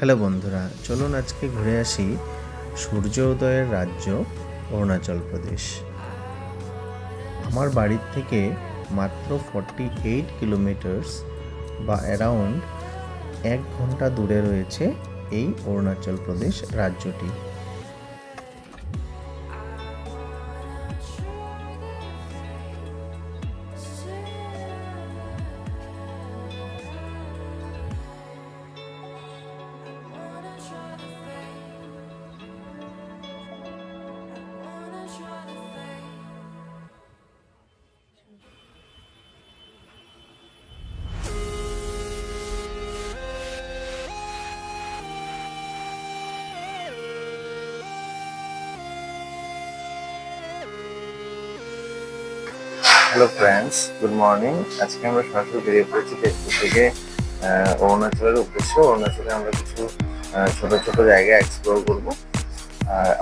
Hello বন্ধুরা, চলুন আজকে ঘুরে আসি সূর্য উদয়ের রাজ্য অরুণাচল প্রদেশ। আমার বাড়ির থেকে মাত্র 48 কিলোমিটার্স বা অ্যারাউন্ড 1 ঘন্টা দূরে রয়েছে এই অরুণাচল প্রদেশ রাজ্যটি। Hello friends, good morning. আজকে আমরা সরাসরি বেরিয়ে পড়েছি তেজপুর থেকে অরুণাচলের উদ্দেশ্যে। অরুণাচলে আমরা কিছু ছোট ছোট জায়গা এক্সপ্লোর করব।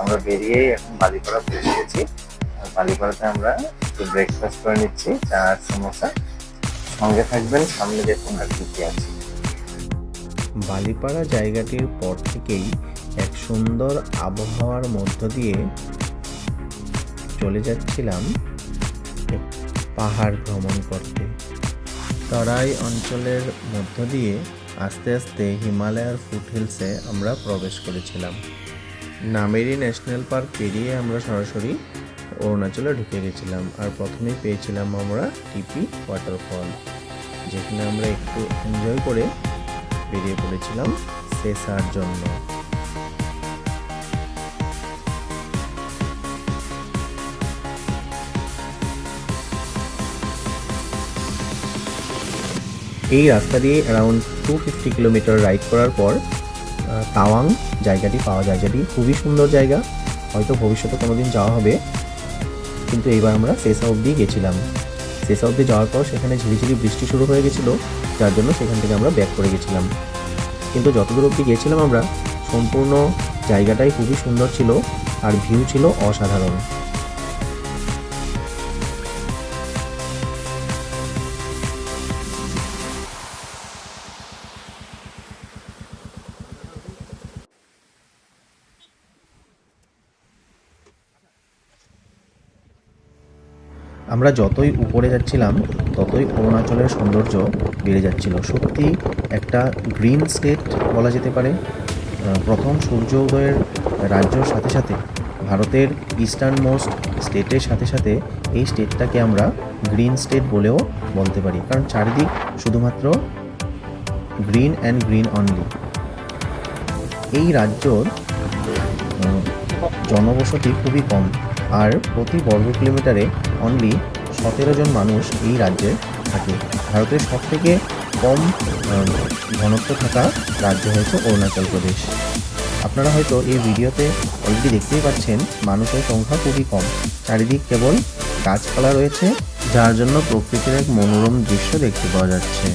আমরা বেরিয়েই এখন বালিপাড়া পৌঁছে গেছি। বালিপাড়াতে আমরা একটু ব্রেকফাস্ট করে নিচ্ছি, চা আর সমোসা। সঙ্গে থাকবেন, সামনে দেখুন আর কি কি আছে। বালিপাড়া জায়গাটির পর থেকেই এক সুন্দর আবহাওয়ার মধ্য দিয়ে চলে যাচ্ছিলাম পাহাড় ভ্রমণ করতে। তরাই অঞ্চলের মধ্য দিয়ে আস্তে আস্তে হিমালয়ার ফুটহিলসে আমরা প্রবেশ করেছিলাম। নামেরি ন্যাশনাল পার্ক পেরিয়ে আমরা সরাসরি অরুণাচলে ঢুকে গেছিলাম। আর প্রথমেই পেয়েছিলাম আমরা টিপি ওয়াটারফল, যেখানে আমরা একটু এনজয় করে বেরিয়ে পড়েছিলাম সেসার জন্য। এই রাস্তা দিয়ে অ্যারাউন্ড 250 কিলোমিটার রাইড করার পর তাওয়াং জায়গাটি পাওয়া যায়, যেটি খুবই সুন্দর জায়গা। হয়তো ভবিষ্যতে কোনোদিন যাওয়া হবে, কিন্তু এইবার আমরা সেসা অবধি গেছিলাম। সেসা অবধি যাওয়ার পর সেখানে ঝিরিঝিরি বৃষ্টি শুরু হয়ে গেছিলো, যার জন্য সেখান থেকে আমরা ব্যাক করে গেছিলাম। কিন্তু যতদূর অবধি গিয়েছিলাম আমরা, সম্পূর্ণ জায়গাটাই খুবই সুন্দর ছিল আর ভিউ ছিল অসাধারণ। আমরা যতই উপরে যাচ্ছিলাম ততই অরুণাচলের সৌন্দর্য বেড়ে যাচ্ছিল। সত্যি একটা গ্রিন স্টেট বলা যেতে পারে। প্রথম সূর্য উদয়ের রাজ্যর সাথে সাথে ভারতের ইস্টার্ন মোস্ট স্টেটের সাথে সাথে এই স্টেটটাকে আমরা গ্রিন স্টেট বলেও বলতে পারি, কারণ চারিদিক শুধুমাত্র গ্রিন অ্যান্ড গ্রিন অনলি। এই রাজ্যর জনবসতি খুবই কম, আর প্রতি বর্গ কিলোমিটারে অনলি 17 জন মানুষ এই রাজ্যে থাকে। ভারতের সবথেকে কম ঘনত্ব থাকা রাজ্য হয়েছে অরুণাচল প্রদেশ। আপনারা হয়তো এই ভিডিওতে অলরেডি দেখতেই পাচ্ছেন, মানুষের সংখ্যা খুবই কম। চারিদিক কেবল গাছপালা রয়েছে, যার জন্য প্রকৃতির এক মনোরম দৃশ্য দেখতে পাওয়া যাচ্ছে।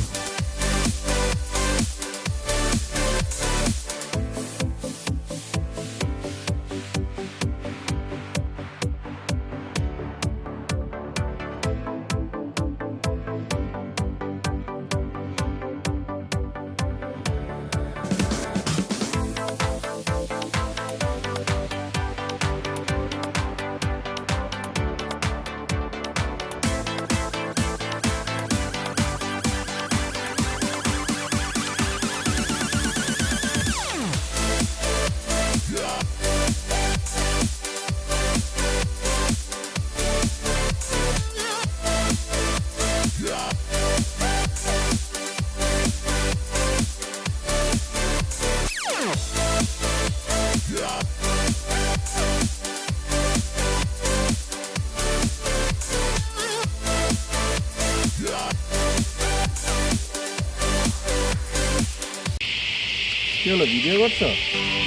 কি হলো, ভিডিও করছো?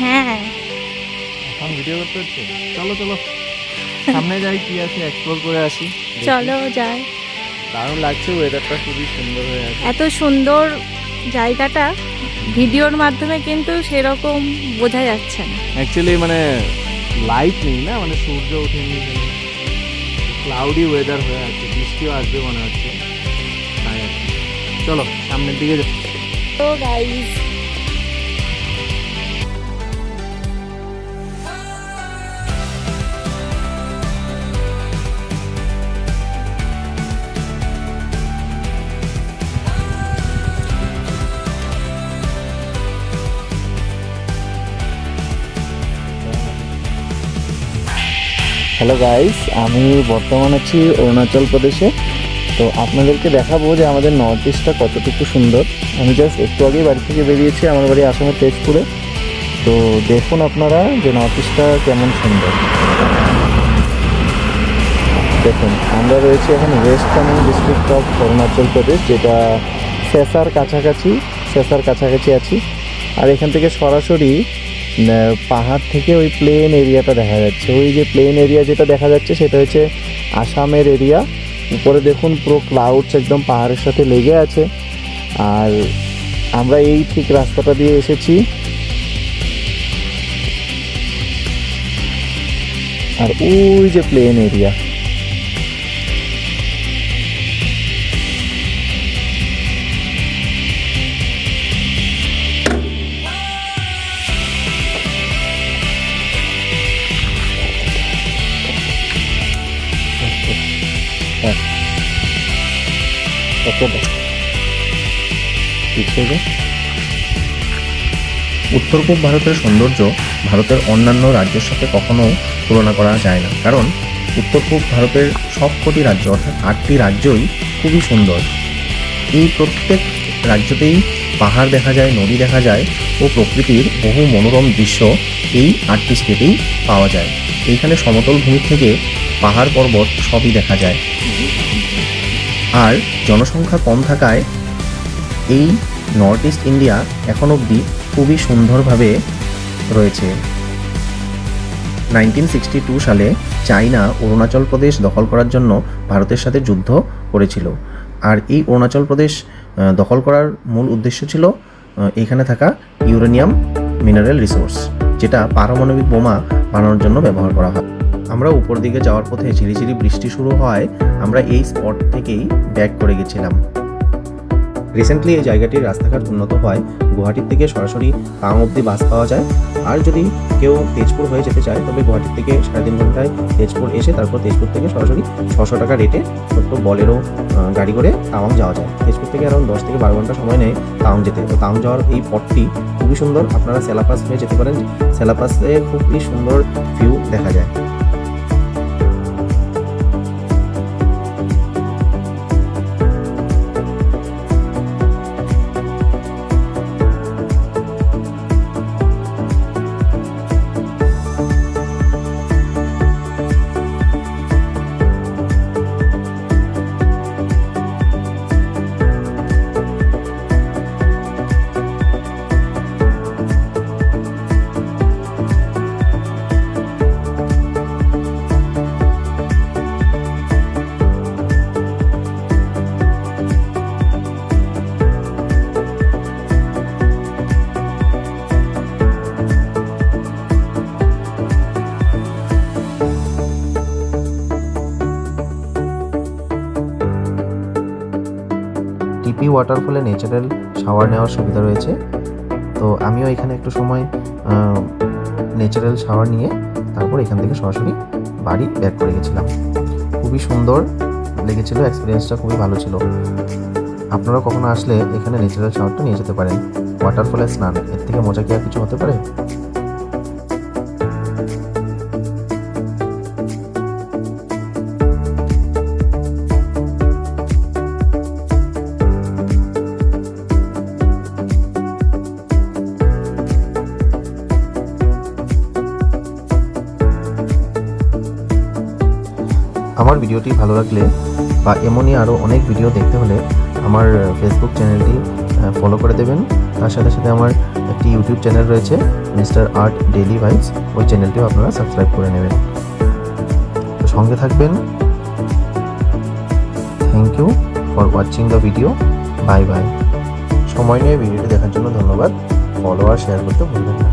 হ্যাঁ, এখন ভিডিও করতে হচ্ছে। চলো চলো সামনে যাই, কি আছে এক্সপ্লোর করে আসি। চলো যাই। দারুণ লাগছে, ওয়েদারটা খুবই সুন্দর হয়ে আছে। এত সুন্দর জায়গাটা ভিডিওর মাধ্যমে কিন্তু সেরকম বোঝা যাচ্ছে না। অ্যাকচুয়ালি মানে লাইট নেই না, মানে সূর্য ওঠেনি, ক্লাউডি ওয়েদার হয়ে আছে, বৃষ্টিও আসবে মনে হচ্ছে। চলো সামনের দিকে। তো গাইস হ্যালো গাইস, আমি বর্তমান আছি অরুণাচল প্রদেশে। তো আপনাদেরকে দেখাবো যে আমাদের নর্থ ইস্টটা কতটুকু সুন্দর। আমি জাস্ট একটু আগেই বাড়ি থেকে বেরিয়েছি, আমার বাড়ি আসামের তেজপুরে। তো দেখুন আপনারা যে নর্থ ইস্টটা কেমন সুন্দর। দেখুন, আমরা রয়েছি এখন West Kameng district of Arunachal Pradesh, যেটা সেসার কাছাকাছি আছি। আর এখান থেকে সরাসরি পাহাড় থেকে ওই প্লেন এরিয়াটা দেখা যাচ্ছে। ওই যে প্লেন এরিয়া যেটা দেখা যাচ্ছে সেটা হচ্ছে আসামের এরিয়া। উপরে দেখুন পুরো ক্লাউডস একদম পাহাড়ের সাথে লেগে আছে। আর আমরা এই ঠিক রাস্তাটা দিয়ে এসেছি। আর ওই যে প্লেন এরিয়া, উত্তর পূর্ব ভারতের সৌন্দর্য ভারতের অন্যান্য রাজ্যের সাথে কখনো তুলনা করা যায় না, কারণ উত্তর পূর্ব ভারতের সবকটি রাজ্য অর্থাৎ 8টি রাজ্যই খুবই সুন্দর। এই প্রত্যেক রাজ্যতেই পাহাড় দেখা যায়, নদী দেখা যায় ও প্রকৃতির বহু মনোরম দৃশ্য এই 8টি স্টেটেই পাওয়া যায়। এইখানে সমতল ভূমি থেকে পাহাড় পর্বত সবই দেখা যায়। আর জনসংখ্যা কম থাকায় এই নর্থ ইস্ট ইন্ডিয়া এখন অবধি খুবই সুন্দরভাবে রয়েছে। 1962 সালে চায়না অরুণাচল প্রদেশ দখল করার জন্য ভারতের সাথে যুদ্ধ করেছিল। আর এই অরুণাচল প্রদেশ দখল করার মূল উদ্দেশ্য ছিল এখানে থাকা ইউরেনিয়াম মিনারেল রিসোর্স, যেটা পারমাণবিক বোমা বানানোর জন্য ব্যবহার করা হয়। আমরা উপর দিকে যাওয়ার পথে ঝিরিঝিরি বৃষ্টি শুরু হয়, আমরা এই স্পট থেকেই ব্যাক করে গেছিলাম। রিসেন্টলি এই জায়গাটির রাস্তাঘাট উন্নত হয়, গুয়াহাটির থেকে সরাসরি তাং অবধি বাস পাওয়া যায়। আর যদি কেউ তেজপুর হয়ে যেতে চায় তবে গুয়াহাটির থেকে 3.5 ঘন্টায় তেজপুর এসে তারপর তেজপুর থেকে সরাসরি 600 টাকা রেটে ছোট্ট বলেরো গাড়ি করে তাওয়াং যাওয়া যায়। তেজপুর থেকে অ্যারাউন্ড 10 থেকে 12 ঘন্টা সময় নেয় তাওয়াং যেতে। তো তাওয়াং যাওয়ার এই পথটি খুবই সুন্দর, আপনারা সেলাপাস হয়ে যেতে পারেন। সেলাপাসে খুবই সুন্দর ভিউ দেখা যায়। টিপি ওয়াটারফলে ন্যাচারাল শাওয়ার নেওয়ার সুবিধা রয়েছে। তো আমিও এখানে একটু সময় ন্যাচারাল শাওয়ার নিয়ে তারপর এখান থেকে সরাসরি বাড়ি ব্যাক করে গেছিলাম। খুবই সুন্দর লেগেছিল, এক্সপিরিয়েন্সটা খুবই ভালো ছিল। আপনারা কখনো আসলে এখানে ন্যাচারাল শাওয়ারটা নিয়ে যেতে পারেন। ওয়াটারফলে স্নান, এর থেকে মজা কি আর কিছু হতে পারে? আমার ভিডিওটি ভালো লাগলে বা এমনই আরও অনেক ভিডিও দেখতে হলে আমার ফেসবুক চ্যানেলটি ফলো করে দেবেন। তার সাথে সাথে আমার একটি ইউটিউব চ্যানেল রয়েছে মিস্টার আর্ট ডেইলি ভাইবস, ওই চ্যানেলটিও আপনারা সাবস্ক্রাইব করে নেবেন। তো সঙ্গে থাকবেন। Thank you for watching the video. Bye bye. সময় নিয়ে ভিডিওটি দেখার জন্য ধন্যবাদ। ফলো আর শেয়ার করতে ভুলবেন না।